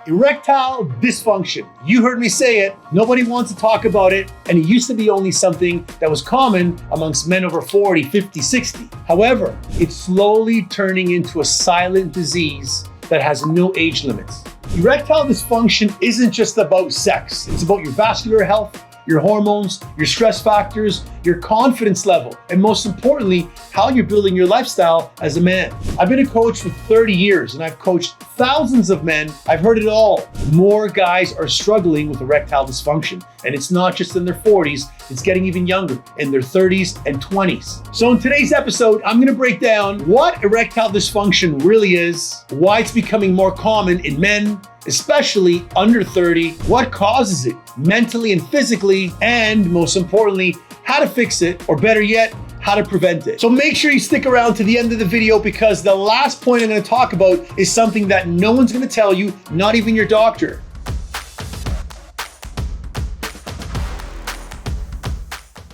Erectile dysfunction. You heard me say it. Nobody wants to talk about it. And it used to be only something that was common amongst men over 40, 50, 60. However, it's slowly turning into a silent disease that has no age limits. Erectile dysfunction isn't just about sex. It's about your vascular health, your hormones, your stress factors, your confidence level, and most importantly, how you're building your lifestyle as a man. I've been a coach for 30 years and I've coached thousands of men. I've heard it all. More guys are struggling with erectile dysfunction, and it's not just in their 40s, it's getting even younger, in their 30s and 20s. So in today's episode, I'm gonna break down what erectile dysfunction really is, why it's becoming more common in men, especially under 30, what causes it mentally and physically, and most importantly, how to fix it, or better yet, how to prevent it. So make sure you stick around to the end of the video because the last point I'm gonna talk about is something that no one's gonna tell you, not even your doctor.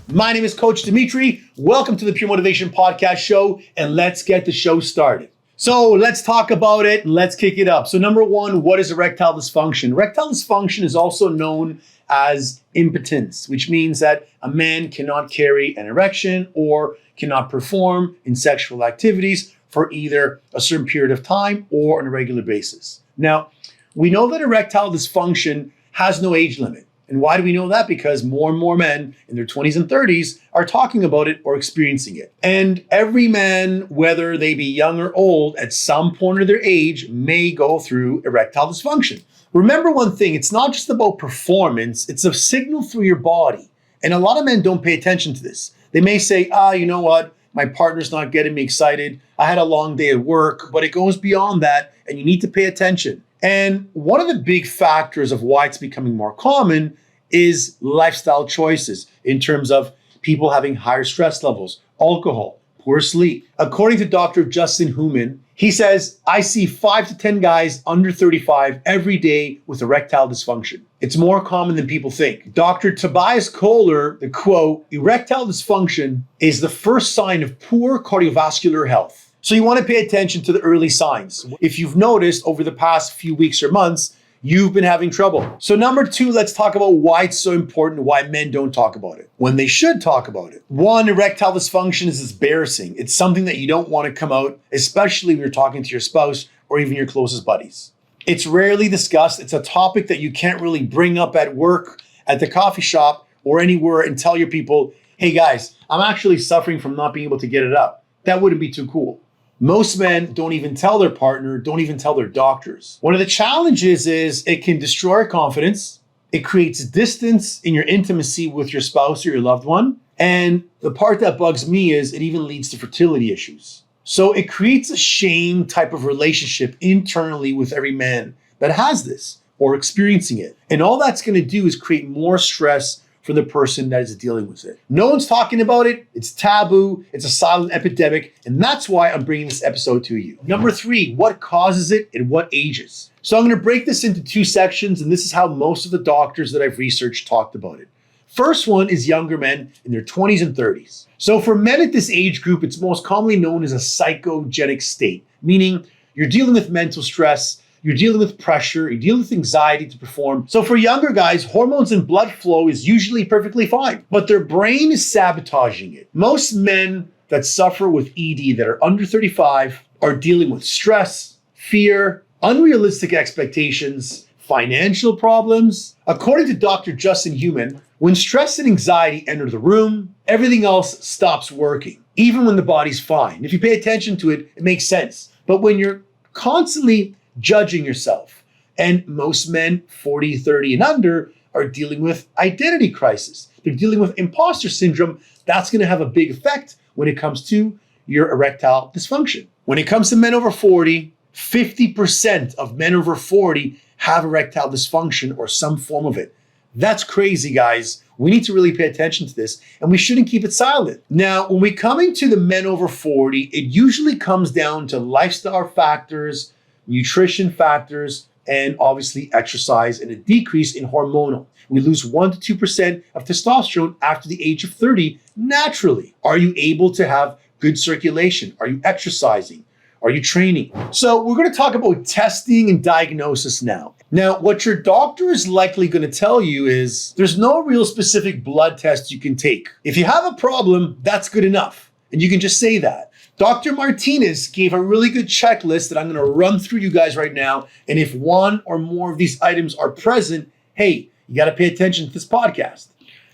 My name is Coach Dimitri. Welcome to the Pure Motivation Podcast Show, and let's get the show started. So let's talk about it. Let's kick it up. So number one, what is erectile dysfunction? Erectile dysfunction is also known as impotence, which means that a man cannot carry an erection or cannot perform in sexual activities for either a certain period of time or on a regular basis. Now, we know that erectile dysfunction has no age limit. And why do we know that? Because more and more men in their 20s and 30s are talking about it or experiencing it. And every man, whether they be young or old, at some point of their age may go through erectile dysfunction. Remember one thing, it's not just about performance, it's a signal through your body. And a lot of men don't pay attention to this. They may say, you know what? My partner's not getting me excited. I had a long day at work, but it goes beyond that and you need to pay attention. And one of the big factors of why it's becoming more common is lifestyle choices in terms of people having higher stress levels, alcohol, poor sleep. According to Dr. Justin Human, he says, I see 5 to 10 guys under 35 every day with erectile dysfunction. It's more common than people think. Dr. Tobias Kohler, the quote, erectile dysfunction is the first sign of poor cardiovascular health. So you want to pay attention to the early signs. If you've noticed over the past few weeks or months, you've been having trouble. So number two, let's talk about why it's so important, why men don't talk about it when they should talk about it. One, erectile dysfunction is embarrassing. It's something that you don't want to come out, especially when you're talking to your spouse or even your closest buddies. It's rarely discussed. It's a topic that you can't really bring up at work, at the coffee shop, or anywhere and tell your people, hey guys, I'm actually suffering from not being able to get it up. That wouldn't be too cool. Most men don't even tell their partner, don't even tell their doctors. One of the challenges is it can destroy confidence. It creates distance in your intimacy with your spouse or your loved one. And the part that bugs me is it even leads to fertility issues. So it creates a shame type of relationship internally with every man that has this or experiencing it. And all that's going to do is create more stress for the person that is dealing with it. No one's talking about it. It's taboo. It's a silent epidemic. And that's why I'm bringing this episode to you. Number three, what causes it and what ages? So I'm going to break this into two sections. And this is how most of the doctors that I've researched talked about it. First one is younger men in their 20s and 30s. So for men at this age group, it's most commonly known as a psychogenic state, meaning you're dealing with mental stress, you're dealing with pressure, you're dealing with anxiety to perform. So for younger guys, hormones and blood flow is usually perfectly fine, but their brain is sabotaging it. Most men that suffer with ED that are under 35 are dealing with stress, fear, unrealistic expectations, financial problems. According to Dr. Justin Human, when stress and anxiety enter the room, everything else stops working, even when the body's fine. If you pay attention to it, it makes sense. But when you're constantly judging yourself. And most men 40, 30 and under are dealing with identity crisis. They're dealing with imposter syndrome. That's going to have a big effect when it comes to your erectile dysfunction. When it comes to men over 40, 50% of men over 40 have erectile dysfunction or some form of it. That's crazy, guys. We need to really pay attention to this and we shouldn't keep it silent. Now, when we're coming to the men over 40, it usually comes down to lifestyle factors, nutrition factors, and obviously exercise and a decrease in hormonal. We lose 1 to 2% of testosterone after the age of 30 naturally. Are you able to have good circulation? Are you exercising? Are you training? So we're going to talk about testing and diagnosis now. Now, what your doctor is likely going to tell you is there's no real specific blood test you can take. If you have a problem, that's good enough. And you can just say that. Dr. Martinez gave a really good checklist that I'm going to run through you guys right now. And if one or more of these items are present, hey, you got to pay attention to this podcast.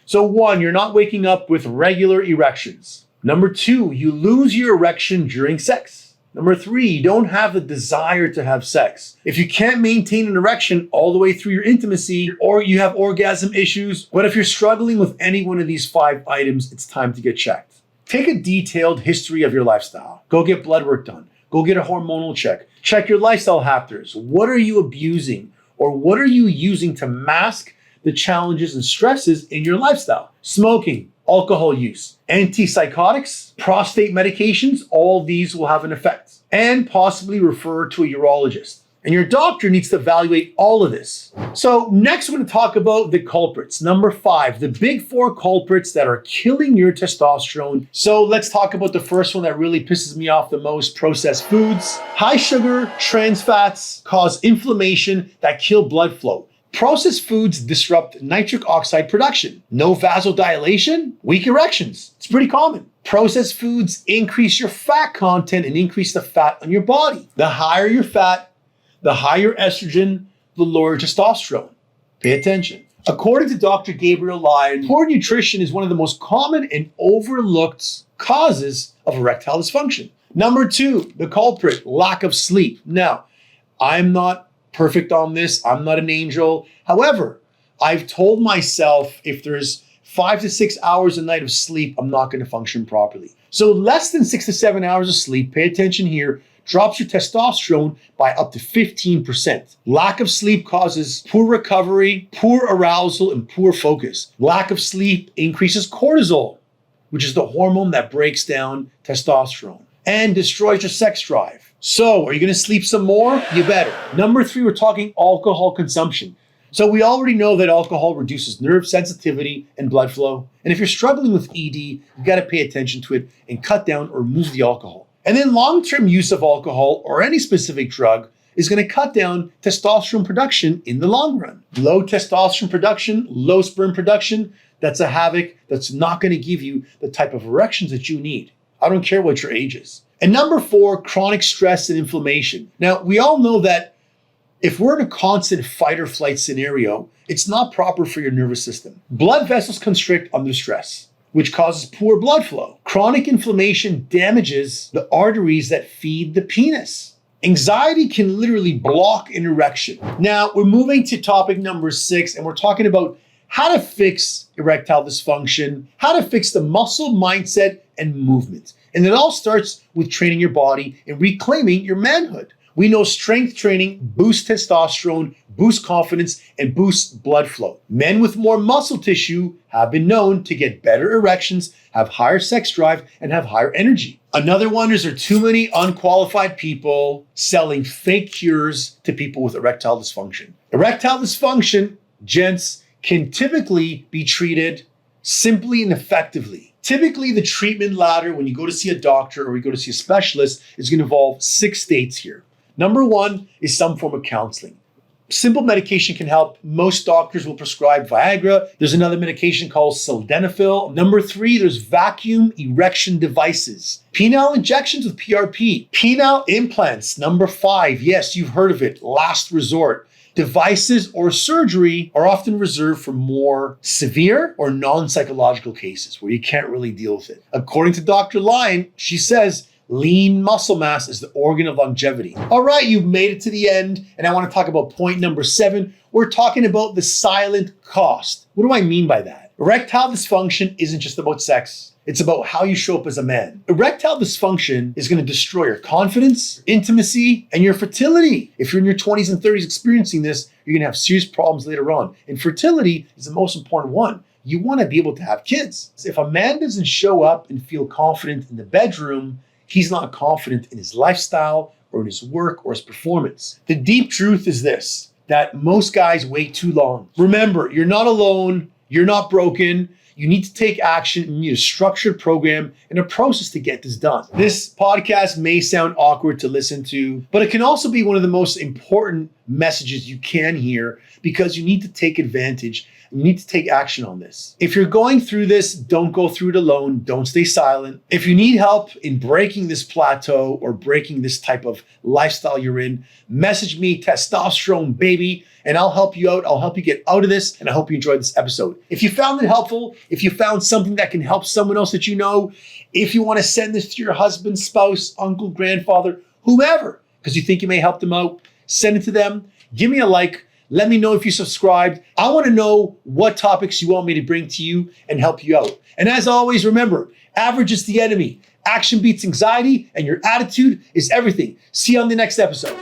So 1, you're not waking up with regular erections. Number 2, you lose your erection during sex. Number 3, you don't have the desire to have sex. If you can't maintain an erection all the way through your intimacy, or you have orgasm issues, but if you're struggling with any one of these 5 items, it's time to get checked. Take a detailed history of your lifestyle. Go get blood work done. Go get a hormonal check. Check your lifestyle factors. What are you abusing? Or what are you using to mask the challenges and stresses in your lifestyle? Smoking, alcohol use, antipsychotics, prostate medications, all these will have an effect. And possibly refer to a urologist. And your doctor needs to evaluate all of this. So next we're going to talk about the culprits. Number 5, the big 4 culprits that are killing your testosterone. So let's talk about the first one that really pisses me off the most, processed foods. High sugar, trans fats cause inflammation that kill blood flow. Processed foods disrupt nitric oxide production. No vasodilation, weak erections. It's pretty common. Processed foods increase your fat content and increase the fat on your body. The higher your fat, the higher estrogen, the lower testosterone. Pay attention. According to Dr. Gabriel Lyon, poor nutrition is one of the most common and overlooked causes of erectile dysfunction. Number 2, the culprit, lack of sleep. Now, I'm not perfect on this. I'm not an angel. However, I've told myself if there's 5 to 6 hours a night of sleep, I'm not going to function properly. So less than 6 to 7 hours of sleep, pay attention here, drops your testosterone by up to 15%. Lack of sleep causes poor recovery, poor arousal, and poor focus. Lack of sleep increases cortisol, which is the hormone that breaks down testosterone, and destroys your sex drive. So, are you going to sleep some more? You better. Number 3, we're talking alcohol consumption. So we already know that alcohol reduces nerve sensitivity and blood flow. And if you're struggling with ED, you got to pay attention to it and cut down or remove the alcohol. And then long-term use of alcohol or any specific drug is going to cut down testosterone production in the long run. Low testosterone production, low sperm production, that's a havoc that's not going to give you the type of erections that you need. I don't care what your age is. And number 4, chronic stress and inflammation. Now, we all know that if we're in a constant fight or flight scenario, it's not proper for your nervous system. Blood vessels constrict under stress, which causes poor blood flow. Chronic inflammation damages the arteries that feed the penis. Anxiety can literally block an erection. Now, we're moving to topic number 6, and we're talking about how to fix erectile dysfunction, how to fix the muscle, mindset, and movement. And it all starts with training your body and reclaiming your manhood. We know strength training boosts testosterone, boosts confidence, and boosts blood flow. Men with more muscle tissue have been known to get better erections, have higher sex drive, and have higher energy. Another one is there are too many unqualified people selling fake cures to people with erectile dysfunction. Erectile dysfunction, gents, can typically be treated simply and effectively. Typically, the treatment ladder when you go to see a doctor or you go to see a specialist is going to involve 6 states here. Number 1 is some form of counseling. Simple medication can help. Most doctors will prescribe Viagra. There's another medication called sildenafil. Number 3, there's vacuum erection devices. Penile injections with PRP. Penile implants. Number 5, yes, you've heard of it, last resort. Devices or surgery are often reserved for more severe or non-psychological cases where you can't really deal with it. According to Dr. Lyon, she says, lean muscle mass is the organ of longevity. All right, you've made it to the end, and I want to talk about point number 7. We're talking about the silent cost. What do I mean by that? Erectile dysfunction isn't just about sex. It's about how you show up as a man. Erectile dysfunction is going to destroy your confidence, intimacy, and your fertility. If you're in your 20s and 30s experiencing this, you're going to have serious problems later on. And fertility is the most important one. You want to be able to have kids. If a man doesn't show up and feel confident in the bedroom, he's not confident in his lifestyle or in his work or his performance. The deep truth is this, that most guys wait too long. Remember, you're not alone. You're not broken. You need to take action. You need a structured program and a process to get this done. This podcast may sound awkward to listen to, but it can also be one of the most important messages you can hear because you need to take advantage. You need to take action on this. If you're going through this, don't go through it alone. Don't stay silent. If you need help in breaking this plateau or breaking this type of lifestyle you're in, message me, testosterone baby, and I'll help you out. I'll help you get out of this, and I hope you enjoyed this episode. If you found it helpful, if you found something that can help someone else that you know, if you want to send this to your husband, spouse, uncle, grandfather, whoever, because you think you may help them out, send it to them. Give me a like. Let me know if you subscribed. I want to know what topics you want me to bring to you and help you out. And as always, remember, average is the enemy. Action beats anxiety, and your attitude is everything. See you on the next episode.